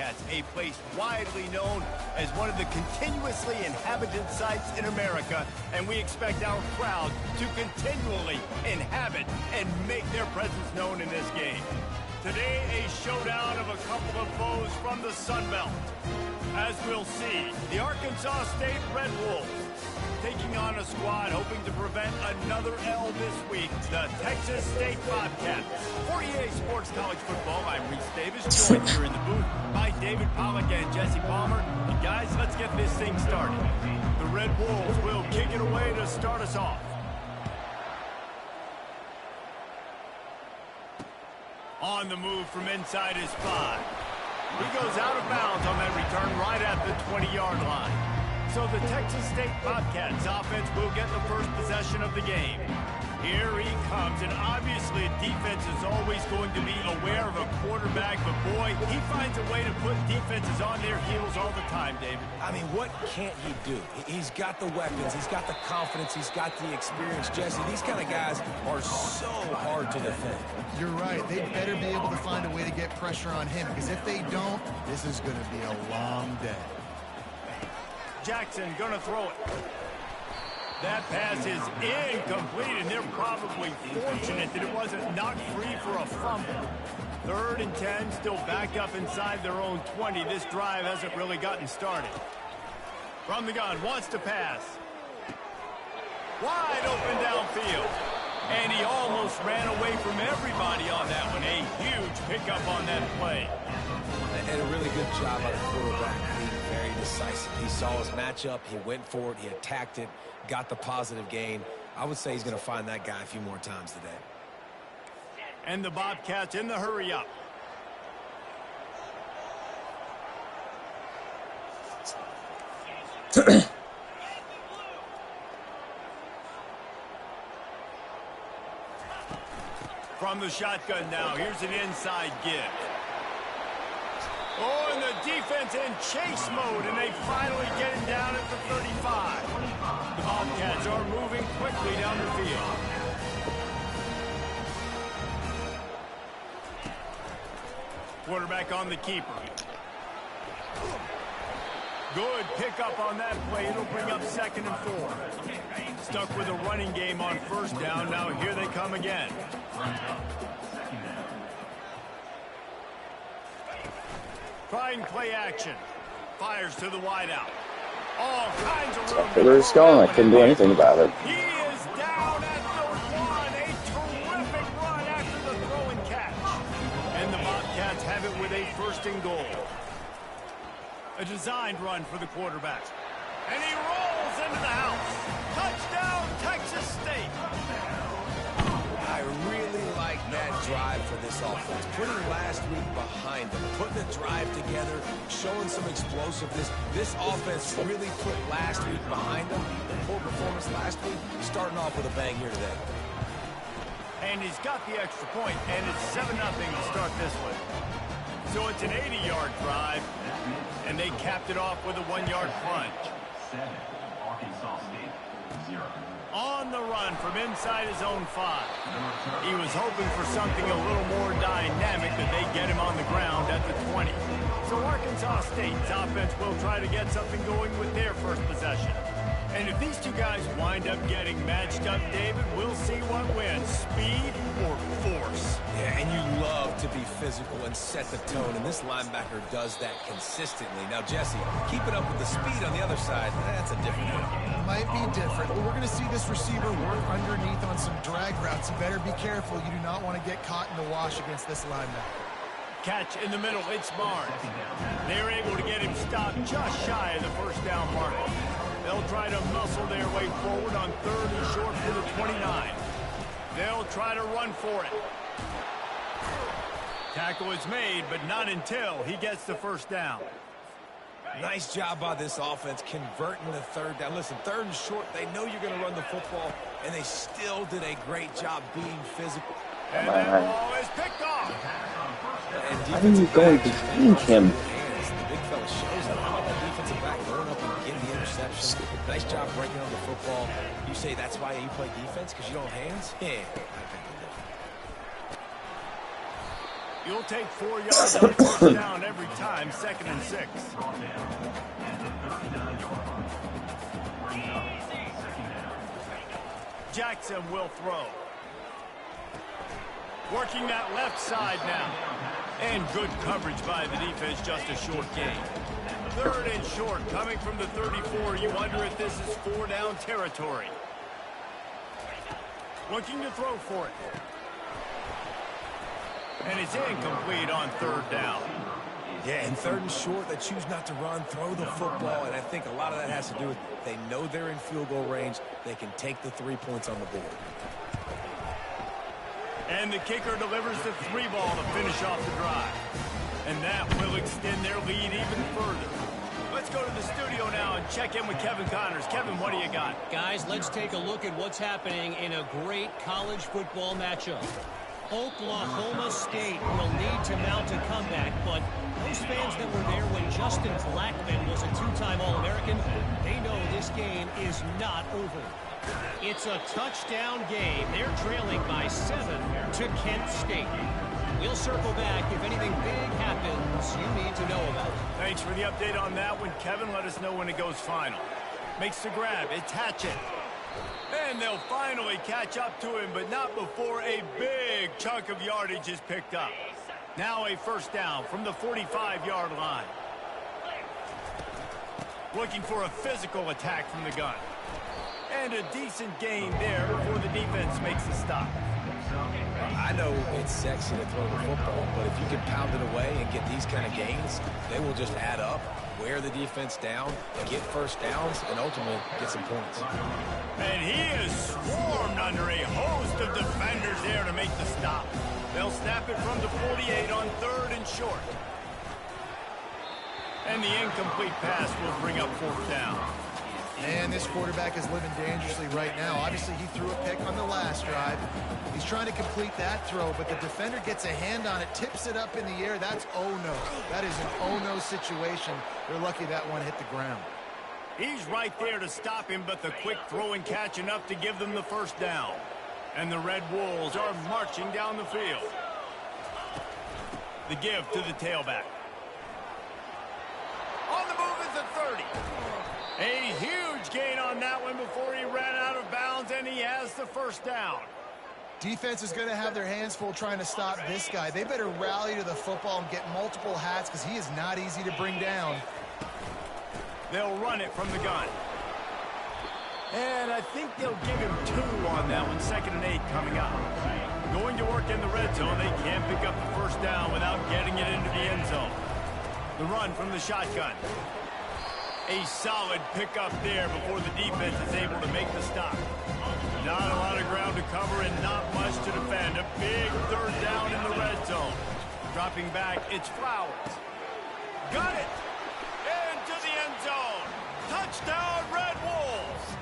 Bobcats, a place widely known as one of the continuously inhabited sites in America, and we expect our crowd to continually inhabit and make their presence known in this game. Today, a showdown of a couple of foes from the Sun Belt. As we'll see, the Arkansas State Red Wolves taking on a squad hoping to prevent another L this week, the Texas State Bobcats. For EA Sports College Football, I'm Reese Davis, joined here in the booth by David Pollack and Jesse Palmer. And guys, let's get this thing started. The Red Wolves will kick it away to start us off. On the move from inside his 5. He goes out of bounds on that return right at the 20-yard line. So the Texas State Bobcats offense will get the first possession of the game. Here he comes, and obviously defense is always going to be aware of a quarterback, but boy, he finds a way to put defenses on their heels all the time, David. I mean, what can't he do? He's got the weapons, he's got the confidence, he's got the experience. Jesse, these kind of guys are so hard to defend. You're right. They better be able to find a way to get pressure on him, because if they don't, this is going to be a long day. Jackson gonna throw it. That pass is incomplete, and they're probably fortunate that it wasn't knocked free for a fumble. 3rd and 10, still backed up inside their own 20. This drive hasn't really gotten started. From the gun, wants to pass. Wide open downfield. And he almost ran away from everybody on that one. A huge pickup on that play. And a really good job by the quarterback, being very decisive. He saw his matchup, he went for it, he attacked it, got the positive gain. I would say he's going to find that guy a few more times today. And the Bobcats in the hurry up. From the shotgun now, here's an inside give. Oh, and the defense in chase mode, and they finally get him down at the 35. The Bobcats are moving quickly down the field. Quarterback on the keeper. Good pickup on that play. It'll bring up 2nd and 4. Stuck with a running game on 1st down. Now here they come again. Trying play action. Fires to the wideout. All kinds of room. Where it's going, I couldn't do anything about it. He is down at the 1. A terrific run after the throw and catch. And the Bobcats have it with a 1st and goal. A designed run for the quarterback. And he rolls into the house. Touchdown, Texas State. I really like that drive for this offense. Putting last week behind them, putting the drive together, showing some explosiveness. This offense really put last week behind them. The poor performance last week, starting off with a bang here today. And he's got the extra point, and it's 7-0 to start this one. So it's an 80-yard drive, and they capped it off with a 1-yard plunge. 7, Arkansas State, 0. On the run from inside his own 5. He was hoping for something a little more dynamic, that they get him on the ground at the 20. So Arkansas State's offense will try to get something going with their first possession. And if these two guys wind up getting matched up, David, we'll see what wins, speed or force. Yeah, and you love to be physical and set the tone, and this linebacker does that consistently. Now, Jesse, keep it up with the speed on the other side. That's a different one. Might be different, but we're going to see this receiver work underneath on some drag routes. You better be careful. You do not want to get caught in the wash against this linebacker. Catch in the middle, it's Barnes. They're able to get him stopped just shy of the 1st down mark. They'll try to muscle their way forward on 3rd and short for the 29. They'll try to run for it. Tackle is made, but not until he gets the 1st down. Nice job by this offense converting the 3rd down. Listen, 3rd and short, they know you're going to run the football, and they still did a great job being physical. And that ball is picked off. How are you going behind him? The big fella shows up. How about that defensive back going up and getting the interception? Nice job breaking on the football. You say that's why you play defense, because you don't have hands? Yeah. You'll take 4 yards on first down every time, 2nd and 6. Jackson will throw. Working that left side now. And good coverage by the defense, just a short gain. 3rd and short, coming from the 34. You wonder if this is 4-down territory. Looking to throw for it. And it's incomplete on 3rd down. Yeah, and 3rd and short, they choose not to run, throw the football, and I think a lot of that has to do with they know they're in field goal range. They can take the 3 points on the board. And the kicker delivers the 3 ball to finish off the drive. And that will extend their lead even further. Let's go to the studio now and check in with Kevin Connors. Kevin, what do you got? Guys, let's take a look at what's happening in a great college football matchup. Oklahoma State will need to mount a comeback, but those fans that were there when Justin Blackmon was a 2-time All-American, they know this game is not over. It's a touchdown game. They're trailing by 7 to Kent State. We'll circle back if anything big happens you need to know about. Thanks for the update on that one, Kevin. Let us know when it goes final. Makes the grab. It's Hatchett. And they'll finally catch up to him, but not before a big chunk of yardage is picked up. Now a first down from the 45-yard line. Looking for a physical attack from the gun. And a decent gain there before the defense makes the stop. I know it's sexy to throw the football, but if you can pound it away and get these kind of gains, they will just add up, wear the defense down, get first downs, and ultimately get some points. And he is swarmed under a host of defenders there to make the stop. They'll snap it from the 48 on 3rd and short. And the incomplete pass will bring up 4th down. And this quarterback is living dangerously right now. Obviously, he threw a pick on the last drive. He's trying to complete that throw, but the defender gets a hand on it, tips it up in the air. That's oh-no. That is an oh-no situation. They're lucky that one hit the ground. He's right there to stop him, but the quick throw and catch enough to give them the first down. And the Red Wolves are marching down the field. The give to the tailback. On the move is the 30. A huge gain on that one before he ran out of bounds, and he has the first down. Defense is going to have their hands full trying to stop this guy. They better rally to the football and get multiple hats because he is not easy to bring down. They'll run it from the gun. And I think they'll give him 2 on that one. 2nd and 8 coming up. Going to work in the red zone. They can't pick up the first down without getting it into the end zone. The run from the shotgun. A solid pickup there before the defense is able to make the stop. Not a lot of ground to cover and not much to defend. A big 3rd down in the red zone. Dropping back, it's Flowers. Got it! Into the end zone. Touchdown, Red Wolves!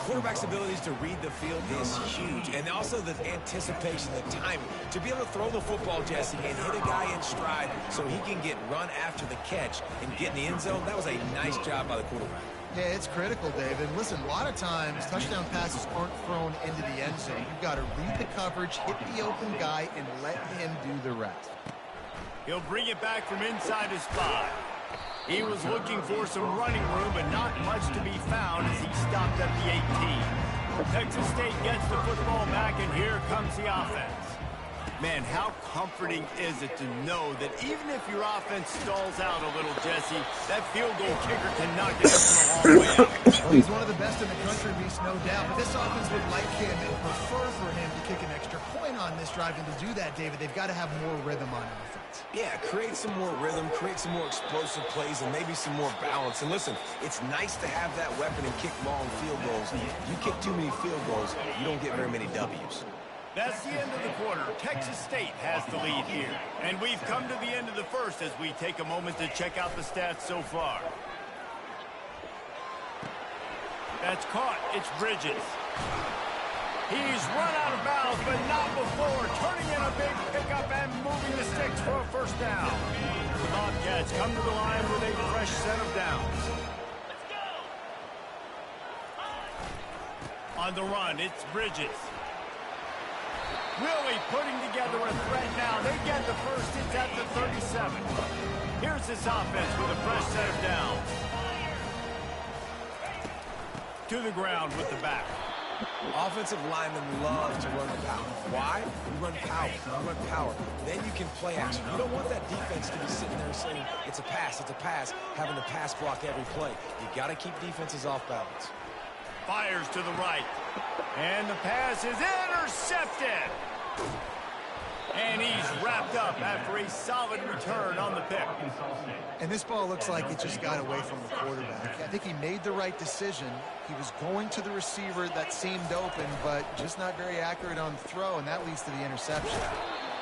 Quarterback's abilities to read the field is huge, and also the anticipation, the timing. To be able to throw the football, Jesse, and hit a guy in stride so he can get run after the catch and get in the end zone, that was a nice job by the quarterback. Yeah, it's critical, David. Listen, a lot of times touchdown passes aren't thrown into the end zone. You've got to read the coverage, hit the open guy, and let him do the rest. He'll bring it back from inside his 5. He was looking for some running room, but not much to be found as he stopped at the 18. Texas State gets the football back, and here comes the offense. Man, how comforting is it to know that even if your offense stalls out a little, Jesse, that field goal kicker can knock it in from a long way out. Well, he's one of the best in the country, Reese, no doubt. But this offense would like him and prefer for him to kick an extra point on this drive. And to do that, David, they've got to have more rhythm on offense. Yeah, create some more rhythm, create some more explosive plays, and maybe some more balance. And listen, it's nice to have that weapon and kick long field goals. You kick too many field goals, you don't get very many W's. That's the end of the quarter. Texas State has the lead here. And we've come to the end of the first as we take a moment to check out the stats so far. That's caught. It's Bridges. He's run out of bounds, but not before. Turning in a big pickup and moving the sticks for a first down. The Bobcats come to the line with a fresh set of downs. On the run, it's Bridges. really putting together a threat now. They get the first. It's at the 37. Here's this offense with a fresh set of downs. To the ground with the back. Offensive linemen love to run the power. Why? You run power. You run power. Then you can play action. You don't want that defense to be sitting there saying, it's a pass, having to pass block every play. You got to keep defenses off balance. Fires to the right. And the pass is intercepted. And he's wrapped up after a solid return on the pick. And this ball looks like it just got away from the quarterback. I think he made the right decision. He was going to the receiver that seemed open, but just not very accurate on the throw, and that leads to the interception.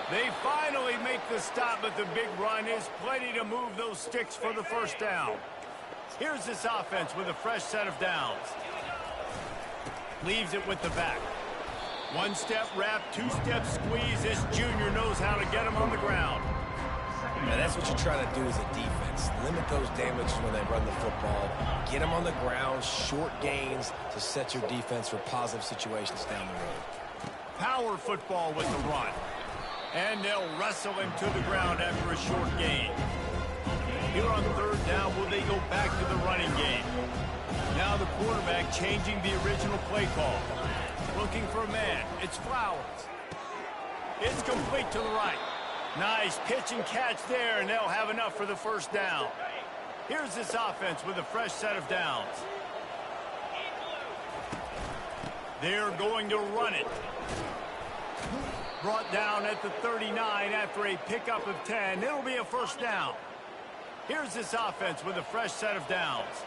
They finally make the stop, but the big run is plenty to move those sticks for the first down. Here's this offense with a fresh set of downs. Leaves it with the back. One-step wrap, two-step squeeze. This junior knows how to get him on the ground. Now that's what you're trying to do as a defense. Limit those damages when they run the football. Get them on the ground, short gains to set your defense for positive situations down the road. Power football with the run. And they'll wrestle him to the ground after a short gain. Here on third down, will they go back to the running game? Now the quarterback changing the original play call. Looking for a man. It's Flowers. It's complete to the right. Nice pitch and catch there, and they'll have enough for the first down. Here's this offense with a fresh set of downs. They're going to run it. Brought down at the 39 after a pickup of 10. It'll be a first down. Here's this offense with a fresh set of downs.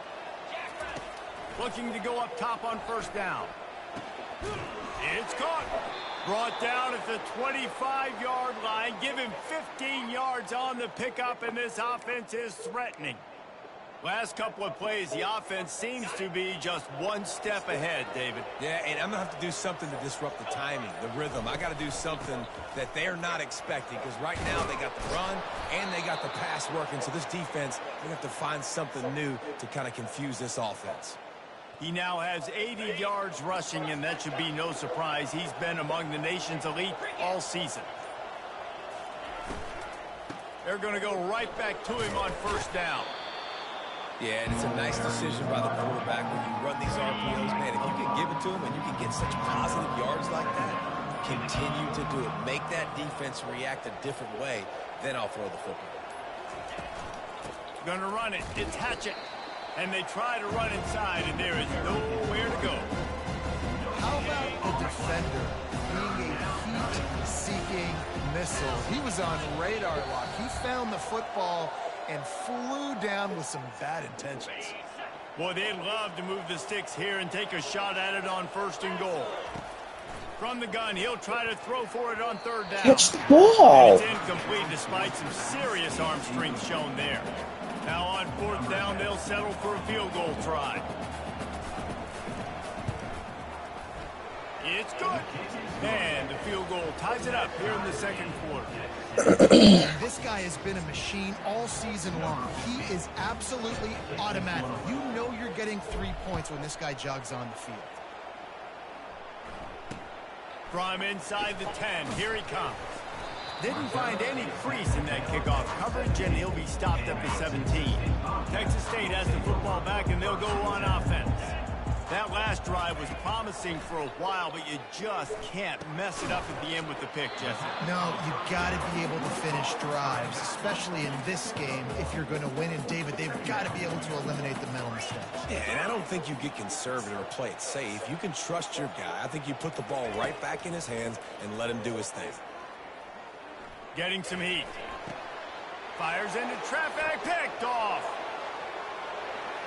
Looking to go up top on first down. It's caught. Brought down at the 25-yard line. Give him 15 yards on the pickup, and this offense is threatening. Last couple of plays, the offense seems to be just one step ahead, David. Yeah, and I'm going to have to do something to disrupt the timing, the rhythm. I got to do something that they're not expecting, because right now they got the run and they got the pass working. So this defense, they have to find something new to kind of confuse this offense. He now has 80 yards rushing, and that should be no surprise. He's been among the nation's elite all season. They're going to go right back to him on first down. Yeah, and it's a nice decision by the quarterback when you run these RPOs. Man, if you can give it to him and you can get such positive yards like that, continue to do it. Make that defense react a different way, then I'll throw the football. Going to run it. It's Hatchett. And they try to run inside, and there is nowhere to go. How about a defender being a heat-seeking missile? He was on radar lock. He found the football and flew down with some bad intentions. Boy, they'd love to move the sticks here and take a shot at it on first and goal. From the gun, he'll try to throw for it on third down. Catch the ball! And it's incomplete despite some serious arm strength shown there. Now on fourth down, they'll settle for a field goal try. It's good. And the field goal ties it up here in the second quarter. This guy has been a machine all season long. He is absolutely automatic. You know you're getting 3 points when this guy jogs on the field. From inside the 10, here he comes. Didn't find any crease in that kickoff coverage, and he'll be stopped at the 17. Texas State has the football back, and they'll go on offense. That last drive was promising for a while, but you just can't mess it up at the end with the pick, Jesse. No, you've got to be able to finish drives, especially in this game. If you're going to win, and David, they've got to be able to eliminate the mental mistakes. Yeah, and I don't think you get conservative or play it safe. You can trust your guy. I think you put the ball right back in his hands and let him do his thing. Getting some heat. Fires into traffic, picked off.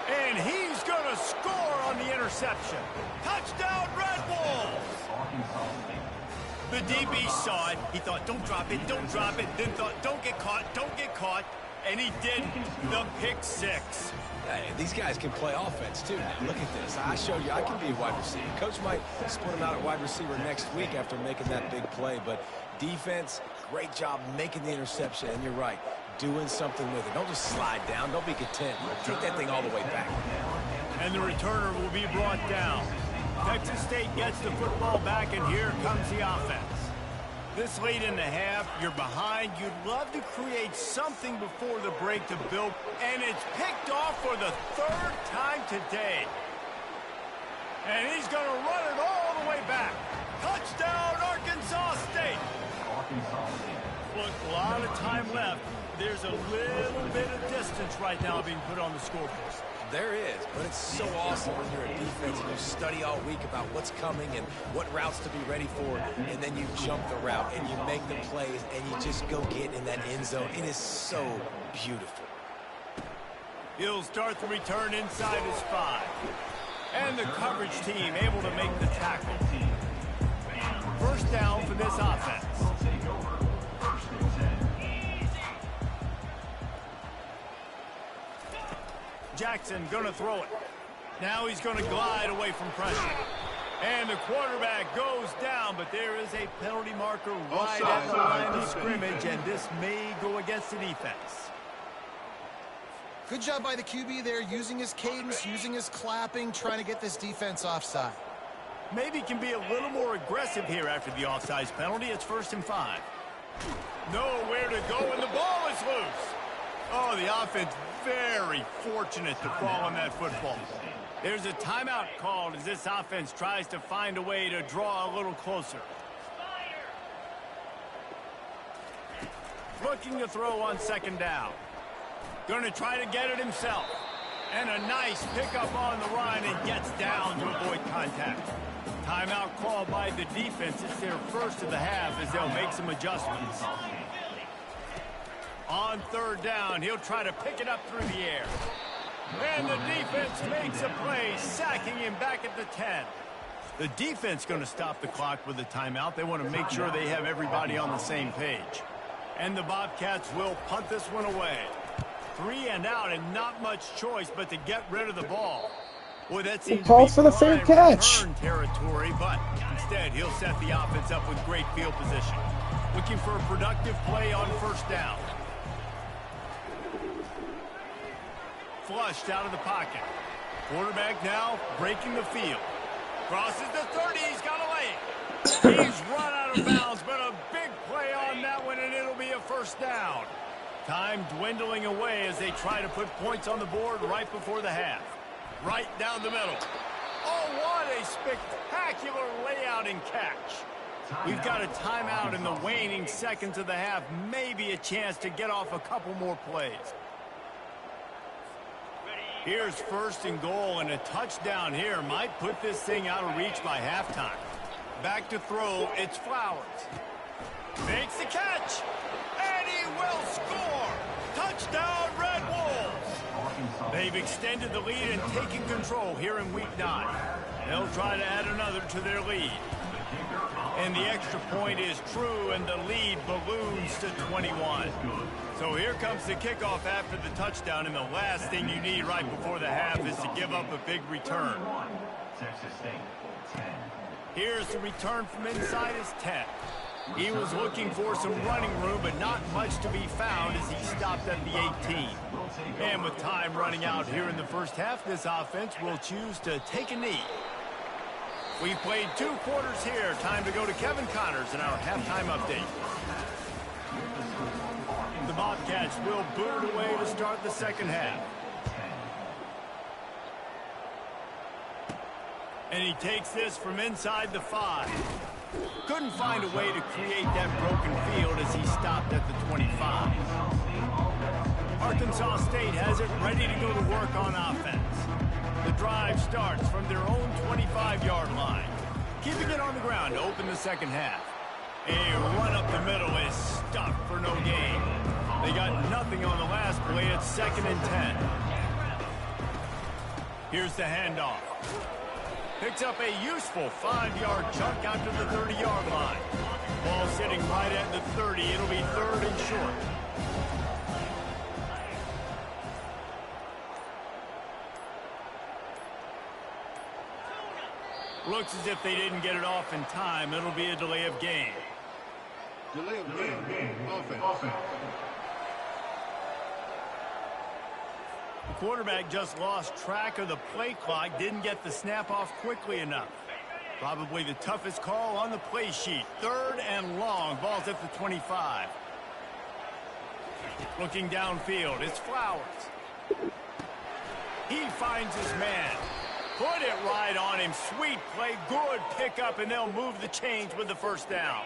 And he's going to score on the interception. Touchdown, Red Wolves! The DB saw it. He thought, don't drop it, don't drop it. Then thought, don't get caught, don't get caught. And he did the pick six. Hey, these guys can play offense, too. Now, look at this. I showed you I can be a wide receiver. Coach might split him out at wide receiver next week after making that big play. But defense, great job making the interception. And you're right, doing something with it. Don't just slide down. Don't be content. Take that thing all the way back. And the returner will be brought down. Texas State gets the football back, and here comes the offense. This late in the half, you're behind. You'd love to create something before the break to build. And it's picked off for the third time today. And he's going to run it all the way back. Touchdown, Arkansas State. Look, a lot of time left. There's a little bit of distance right now being put on the scoreboard. There is, but it's so awesome when you're a defense and you study all week about what's coming and what routes to be ready for, and then you jump the route and you make the plays and you just go get in that end zone. It is so beautiful. He'll start the return inside his 5. And the coverage team able to make the tackle. First down for this offense. Jackson going to throw it. Now he's going to glide away from pressure. And the quarterback goes down, but there is a penalty marker right at the line of scrimmage, and this may go against the defense. Good job by the QB there, using his cadence, using his clapping, trying to get this defense offside. Maybe can be a little more aggressive here after the offsides penalty. It's 1st and 5. Nowhere to go, and the ball is loose. Oh, the offense very fortunate to fall on that football. There's a timeout called as this offense tries to find a way to draw a little closer. Looking to throw on 2nd down. Going to try to get it himself. And a nice pickup on the run and gets down to avoid contact. Timeout called by the defense. It's their first of the half as they'll make some adjustments. On 3rd down, he'll try to pick it up through the air. And the defense makes a play, sacking him back at the 10. The defense going to stop the clock with a timeout. They want to make sure they have everybody on the same page. And the Bobcats will punt this one away. 3 and out, and not much choice but to get rid of the ball. Boy, that seems to be for the fair catch. Territory, but instead he'll set the offense up with great field position. Looking for a productive play on 1st down. Flushed out of the pocket. Quarterback now breaking the field. Crosses the 30. He's got a lane. He's run out of bounds, but a big play on that one, and it'll be a 1st down. Time dwindling away as they try to put points on the board right before the half. Right down the middle. Oh, what a spectacular layout and catch. We've got a timeout in the waning seconds of the half. Maybe a chance to get off a couple more plays. Here's 1st and goal, and a touchdown here might put this thing out of reach by halftime. Back to throw, it's Flowers. Makes the catch, and he will score. Touchdown, Red Wolves. They've extended the lead and taken control here in Week 9. They'll try to add another to their lead. And the extra point is true, and the lead balloons to 21. So here comes the kickoff after the touchdown, and the last thing you need right before the half is to give up a big return. Here's the return from inside his 10. He was looking for some running room, but not much to be found as he stopped at the 18. And with time running out here in the first half, this offense will choose to take a knee. We've played 2 quarters here. Time to go to Kevin Connors in our halftime update. The Bobcats will boot it away to start the 2nd half. And he takes this from inside the 5. Couldn't find a way to create that broken field as he stopped at the 25. Arkansas State has it ready to go to work on offense. The drive starts from their own 25-yard line. Keeping it on the ground to open the 2nd half. A run up the middle is stuck for no gain. They got nothing on the last play. It's 2nd and 10. Here's the handoff. Picks up a useful 5-yard chunk out to the 30-yard line. Ball sitting right at the 30. It'll be 3rd and short. Looks as if they didn't get it off in time. It'll be a delay of game. Delay of game. Offense. The quarterback just lost track of the play clock, didn't get the snap off quickly enough. Probably the toughest call on the play sheet. 3rd and long. Ball's at the 25. Looking downfield, it's Flowers. He finds his man. Put it right on him. Sweet play, good pickup, and they'll move the chains with the first down.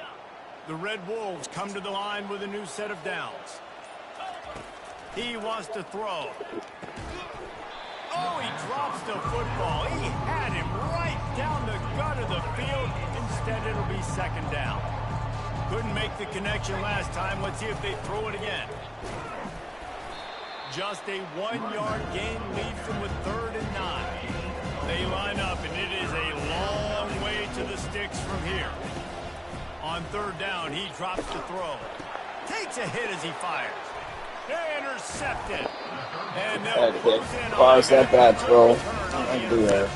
The Red Wolves come to the line with a new set of downs. He wants to throw. Oh, he drops the football. He had him right down the gut of the field. Instead, it'll be 2nd down. Couldn't make the connection last time. Let's see if they throw it again. Just a 1-yard gain leaves them with 3rd and 9. They line up, and it is a long way to the sticks from here. On 3rd down, he drops the throw. Takes a hit as he fires. Intercepted. And they'll close in on that bad throw. I do that.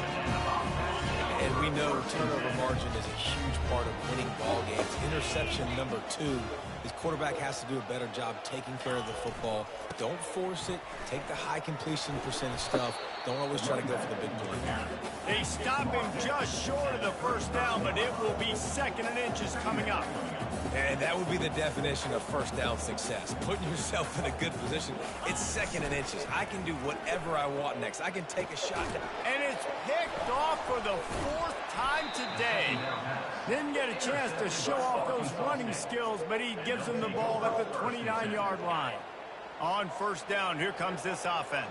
And we know turnover margin is a huge part of winning ball games. Interception number 2. His quarterback has to do a better job taking care of the football. Don't force it. Take the high completion percentage stuff. Don't always try to go for the big play. They stop him just short of the first down, but it will be 2nd and inches coming up. And that would be the definition of first down success. Putting yourself in a good position. It's 2nd and inches. I can do whatever I want next. I can take a shot. And it's picked off for the 4th time today. Didn't get a chance to show off those running skills, but he gives them the ball at the 29-yard line. On 1st down, here comes this offense.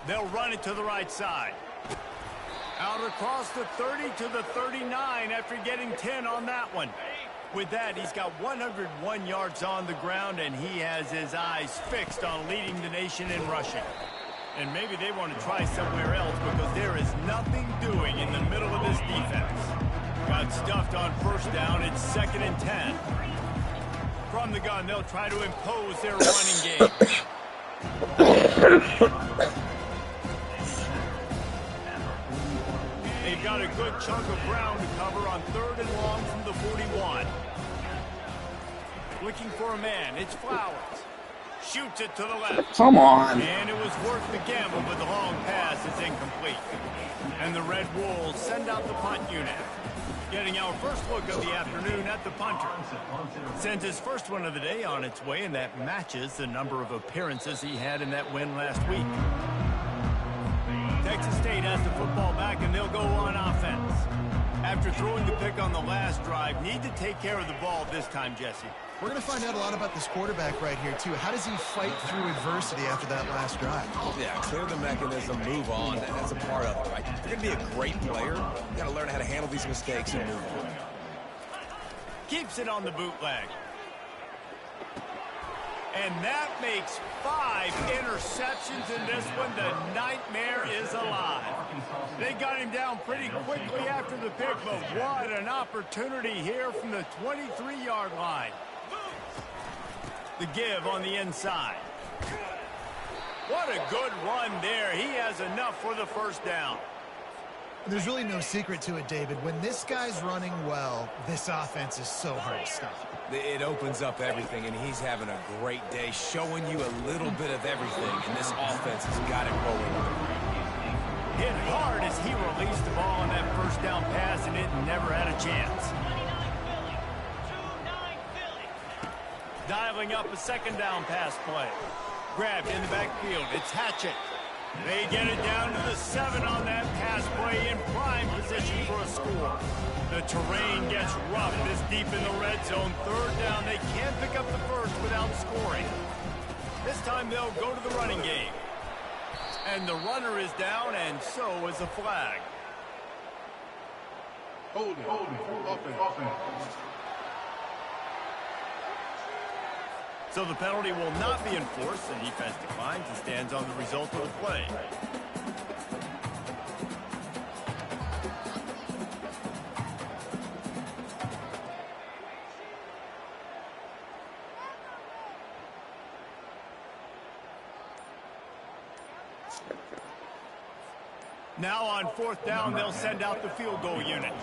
They'll run it to the right side. Out across the 30 to the 39 after getting 10 on that one. With that, he's got 101 yards on the ground, and he has his eyes fixed on leading the nation in rushing. And maybe they want to try somewhere else because there is nothing doing in the middle of this defense. Got stuffed on 1st down. It's 2nd and 10. From the gun, they'll try to impose their running game. They've got a good chunk of ground to cover on 3rd and long from the 41. Looking for a man. It's Flowers. Shoots it to the left. Come on. And it was worth the gamble, but the long pass is incomplete. And the Red Wolves send out the punt unit. Getting our first look of the afternoon at the punter. Sent his first one of the day on its way, and that matches the number of appearances he had in that win last week. Texas State has the football back, and they'll go on offense. After throwing the pick on the last drive, need to take care of the ball this time, Jesse. We're going to find out a lot about this quarterback right here, too. How does he fight through adversity after that last drive? Yeah, clear the mechanism, move on. That's a part of it, right? If you're going to be a great player, you got to learn how to handle these mistakes and move on. Keeps it on the bootleg. And that makes 5 interceptions in this one. The nightmare is alive. They got him down pretty quickly after the pick, but what an opportunity here from the 23-yard line. The give on the inside. What a good run there. He has enough for the first down. There's really no secret to it, David. When this guy's running well, this offense is so hard to stop. It opens up everything, and he's having a great day, showing you a little bit of everything, and this offense has got it rolling. Hit hard as he released the ball on that first down pass, and it never had a chance. Dialing up a 2nd down pass play. Grabbed in the backfield. It's Hatchett. They get it down to the 7 on that pass play in prime position for a score. The terrain gets rough this deep in the red zone. 3rd down, they can't pick up the first without scoring. This time they'll go to the running game. And the runner is down, and so is the flag. Holding. Offense. So the penalty will not be enforced. The defense declines and stands on the result of the play. Now on 4th down, they'll send out the field goal unit.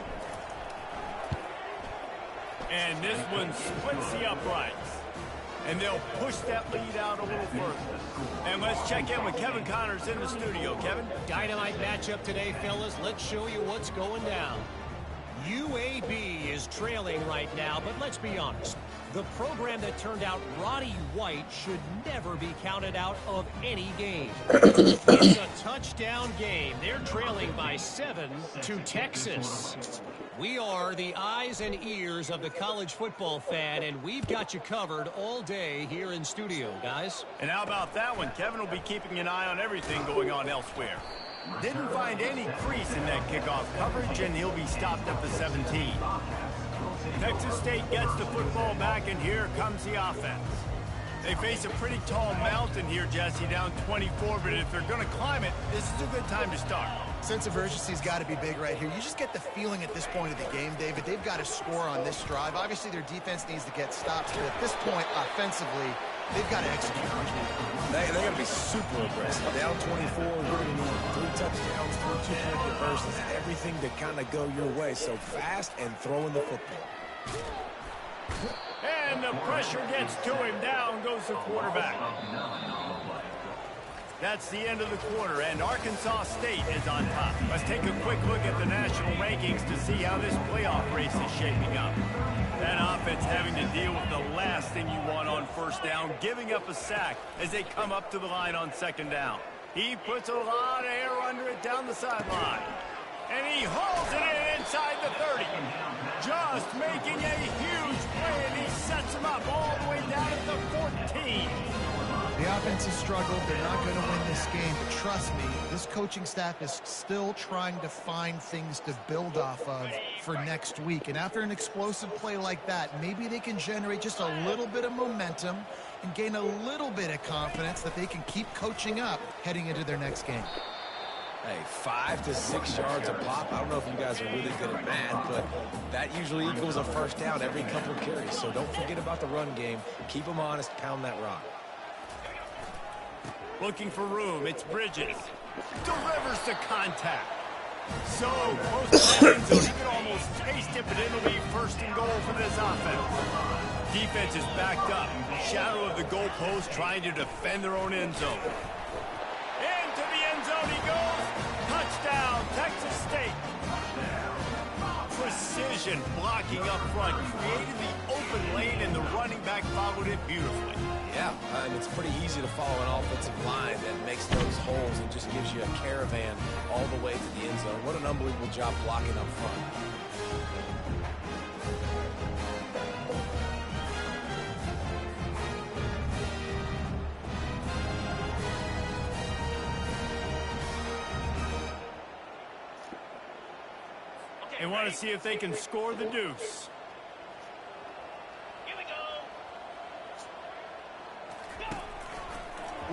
And this one splits the uprights. and they'll push that lead out a little further. And let's check in with Kevin Connors in the studio. Kevin? Dynamite matchup today, fellas. Let's show you what's going down. UAB is trailing right now, but let's be honest. The program that turned out Roddy White should never be counted out of any game. It's a touchdown game. They're trailing by 7 to Texas. We are the eyes and ears of the college football fan, and we've got you covered all day here in studio, guys. And how about that one? Kevin will be keeping an eye on everything going on elsewhere. Didn't find any crease in that kickoff coverage, and he'll be stopped at the 17. Texas State gets the football back, and here comes the offense. They face a pretty tall mountain here, Jesse, down 24, but if they're going to climb it, this is a good time to start. Sense of urgency's got to be big right here. You just get the feeling at this point of the game, David, they've got to score on this drive. Obviously, their defense needs to get stops, but at this point, offensively, they've got to execute. They got to be super aggressive. Down 24, we're going to need 3 touchdowns, 3 two-point conversions, everything to kind of go your way. So fast and throwing the football. And the pressure gets to him. Down goes the quarterback. That's the end of the quarter, and Arkansas State is on top. Let's take a quick look at the national rankings to see how this playoff race is shaping up. That offense having to deal with the last thing you want on first down, giving up a sack as they come up to the line on second down. He puts a lot of air under it down the sideline. And he hauls it in inside the 30. Just making a huge play, and he sets him up all the way down at the 14. The offense has struggled. They're not going to win this game, but trust me, this coaching staff is still trying to find things to build off of for next week. And after an explosive play like that, maybe they can generate just a little bit of momentum and gain a little bit of confidence that they can keep coaching up heading into their next game. Hey, 5 to 6 yards a pop. I don't know if you guys are really good at math, but that usually equals a first down every couple of carries. So don't forget about the run game. Keep them honest. Pound that rock. Looking for room. It's Bridges. Delivers the contact. So close to the end zone. He can almost taste it, but it'll be first and goal for this offense. Defense is backed up. Shadow of the goalpost trying to defend their own end zone. Into the end zone he goes. Touchdown, Texas State. Precision blocking up front. Created the open lane, and the running back followed it beautifully. Yeah, and it's pretty easy to follow an offensive line that makes those holes and just gives you a caravan all the way to the end zone. What an unbelievable job blocking up front. They want to see if they can score the deuce.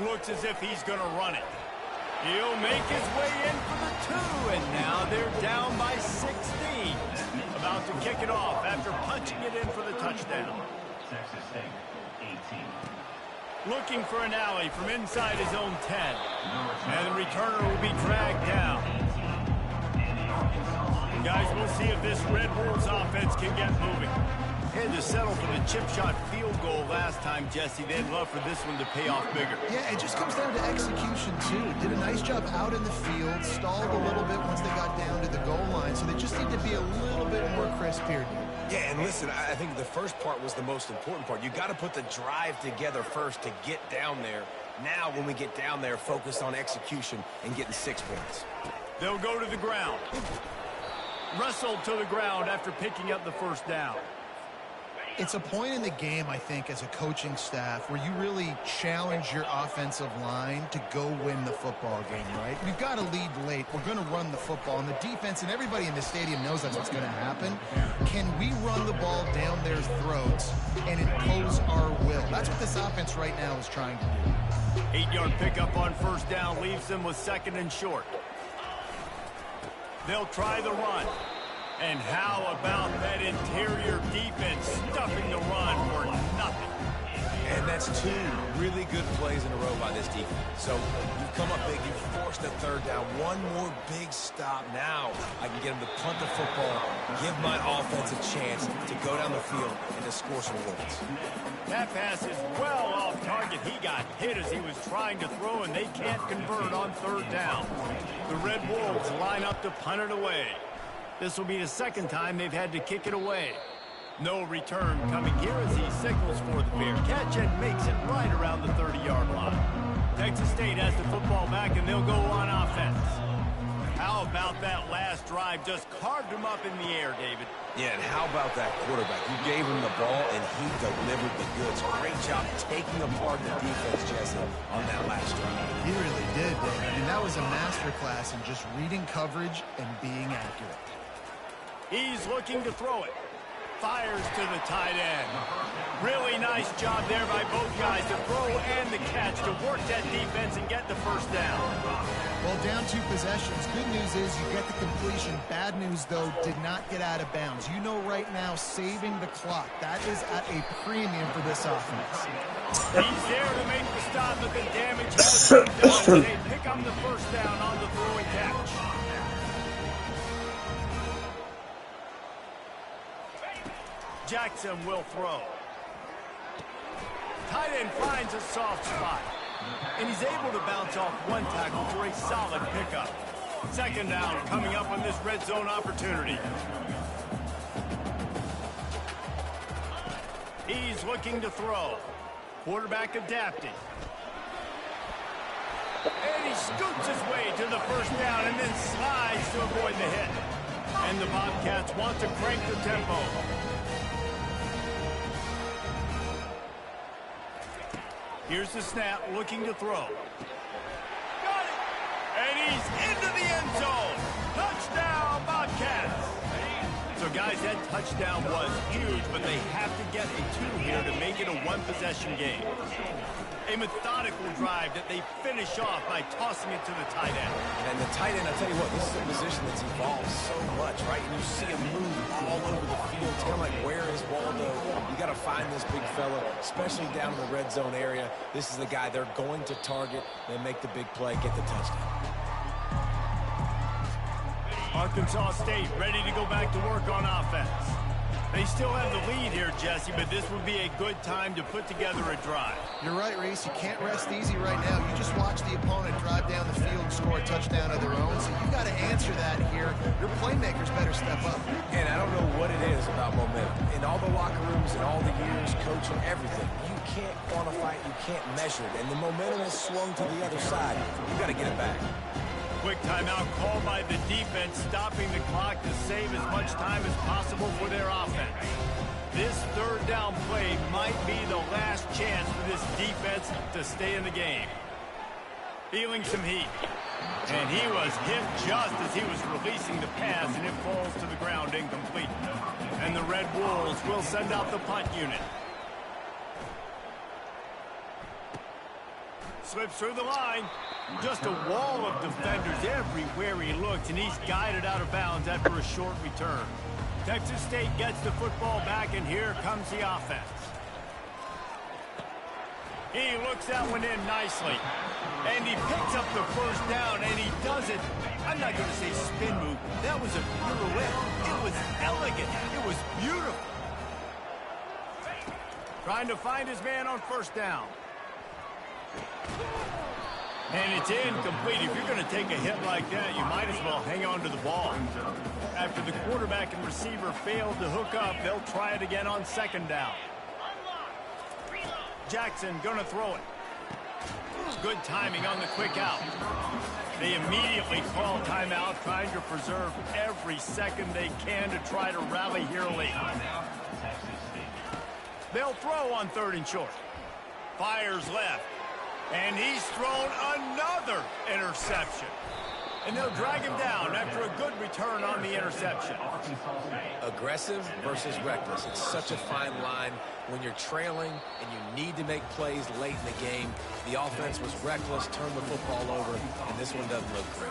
Looks as if he's going to run it. He'll make his way in for the 2, and now they're down by 16. About to kick it off after punching it in for the touchdown. Texas State, 18. Looking for an alley from inside his own 10. And the returner will be dragged down. Guys, we'll see if this Red Wolves offense can get moving. Had to settle for the chip shot field goal last time, Jesse. They'd love for this one to pay off bigger. Yeah, it just comes down to execution, too. Did a nice job out in the field, stalled a little bit once they got down to the goal line, so they just need to be a little bit more crisp here. Yeah, and listen, I think the first part was the most important part. You got to put the drive together first to get down there. Now, when we get down there, focus on execution and getting 6 points. They'll go to the ground. Wrestled to the ground after picking up the first down. It's a point in the game, I think, as a coaching staff where you really challenge your offensive line to go win the football game, right? We've got to lead late. We're going to run the football, and the defense and everybody in the stadium knows that's what's going to happen. Can we run the ball down their throats and impose our will? That's what this offense right now is trying to do. 8-yard pickup on first down leaves them with 2nd and short. They'll try the run. And how about that interior defense stuffing the run for nothing? And that that's 2 really good plays in a row by this defense. So you've come up big, you've forced a third down. One more big stop. Now I can get them to punt the football, give my offense a chance to go down the field and to score some points. That pass is well off target. He got hit as he was trying to throw, and they can't convert on third down. The Red Wolves line up to punt it away. This will be the second time they've had to kick it away. No return coming here as he signals for the fair catch and makes it right around the 30-yard line. Texas State has the football back, and they'll go on offense. How about that last drive? Just carved him up in the air, David. Yeah, and how about that quarterback? You gave him the ball, and he delivered the goods. Great job taking apart the defense, Jesse, on that last drive. He really did, Dave. I mean, that was a masterclass in just reading coverage and being accurate. He's looking to throw it. Fires to the tight end. Really nice job there by both guys to throw and the catch to work that defense and get the first down. Well, down 2 possessions. Good news is you get the completion. Bad news, though, did not get out of bounds. You know right now, saving the clock. That is at a premium for this offense. He's there to make the stop, but the damage has been done. They pick up the first down on the throwing catch. Jackson will throw. Tight end finds a soft spot. And he's able to bounce off one tackle for a solid pickup. Second down coming up on this red zone opportunity. He's looking to throw. Quarterback adapting. And he scoots his way to the first down and then slides to avoid the hit. And the Bobcats want to crank the tempo. Here's the snap, looking to throw. Got it! And he's into the end zone. Touchdown, Bobcats! So, guys, that touchdown was huge, but they have to get a 2 here to make it a 1-possession game. A methodical drive that they finish off by tossing it to the tight end. And the tight end, I'll tell you what, this is a position that's evolved so much, right? And you see him move all over the field. It's kind of like, where is Waldo? You got to find this big fella, especially down in the red zone area. This is the guy they're going to target and make the big play, get the touchdown. Arkansas State ready to go back to work on offense. They still have the lead here, Jesse, but this would be a good time to put together a drive. You're right, Reese. You can't rest easy right now. You just watch the opponent drive down the field and score a touchdown of their own, so you got to answer that here. Your playmakers better step up. And I don't know what it is about momentum. In all the locker rooms and all the years, coaching, everything, you can't quantify it, you can't measure it. And the momentum has swung to the other side. You got to get it back. Quick timeout called by the defense, stopping the clock to save as much time as possible for their offense. This third down play might be the last chance for this defense to stay in the game. Feeling some heat. And he was hit just as he was releasing the pass, and it falls to the ground incomplete. And the Red Wolves will send out the punt unit. Slips through the line. Just a wall of defenders everywhere he looks, and he's guided out of bounds after a short return. Texas State gets the football back, and here comes the offense. He looks that one in nicely. And he picks up the first down, and he does it. I'm not going to say spin move. That was a pirouette. It was elegant. It was beautiful. Trying to find his man on first down. And it's incomplete. If you're going to take a hit like that, you might as well hang on to the ball. After the quarterback and receiver failed to hook up, they'll try it again on second down. Jackson going to throw it. Good timing on the quick out. They immediately call timeout, trying to preserve every second they can to try to rally here late. They'll throw on third and short. Fires left. And he's thrown another interception. And they'll drag him down after a good return on the interception. Aggressive versus reckless. It's such a fine line when you're trailing and you need to make plays late in the game. The offense was reckless, turned the football over, and this one doesn't look great.